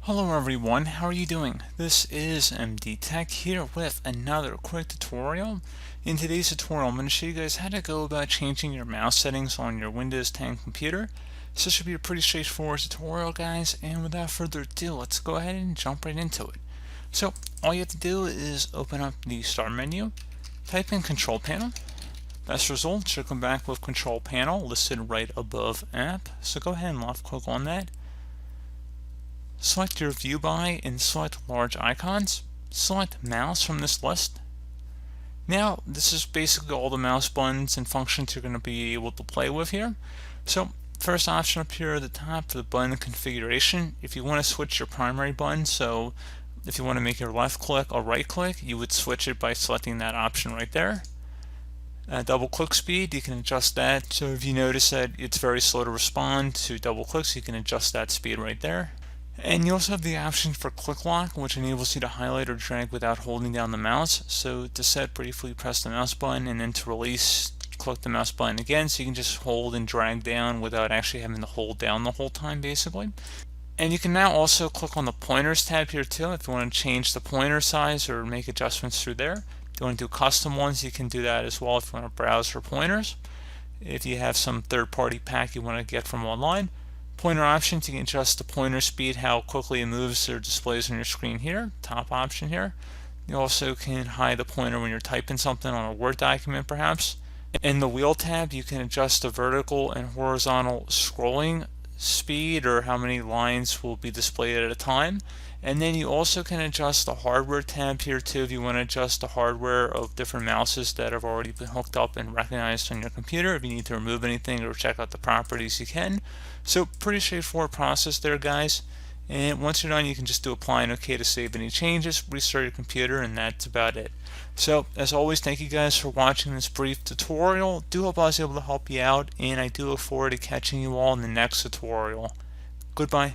Hello everyone, how are you doing? This is MD Tech here with another quick tutorial. In today's tutorial, I'm going to show you guys how to go about changing your mouse settings on your Windows 10 computer. So this should be a pretty straightforward tutorial, guys, and without further ado, let's go ahead and jump right into it. So all you have to do is open up the Start menu, type in Control Panel. Best result should come back with Control Panel listed right above App. So go ahead and left click on that. Select your view by and select large icons. Select mouse from this list. Now this is basically all the mouse buttons and functions you're going to be able to play with here. So first option up here at the top for the button configuration, if you want to switch your primary button, so if you want to make your left click or right click, you would switch it by selecting that option right there. Double click speed, you can adjust that. So if you notice that it's very slow to respond to double clicks, you can adjust that speed right there. And you also have the option for click lock, which enables you to highlight or drag without holding down the mouse. So to set, briefly press the mouse button, and then to release, click the mouse button again, so you can just hold and drag down without actually having to hold down the whole time, basically. And you can now also click on the pointers tab here too if you want to change the pointer size or make adjustments through there. If you want to do custom ones, you can do that as well if you want to browse for pointers. If you have some third-party pack you want to get from online. Pointer options, you can adjust the pointer speed, how quickly it moves or displays on your screen here, top option here. You also can hide the pointer when you're typing something on a Word document perhaps. In the wheel tab, you can adjust the vertical and horizontal scrolling speed or how many lines will be displayed at a time. And then you also can adjust the hardware tab here too if you want to adjust the hardware of different mouses that have already been hooked up and recognized on your computer. If you need to remove anything or check out the properties, you can. So pretty straightforward process there, guys. And once you're done, you can just do apply and OK to save any changes, restart your computer, and that's about it. So as always, thank you guys for watching this brief tutorial. Do hope I was able to help you out, and I do look forward to catching you all in the next tutorial. Goodbye.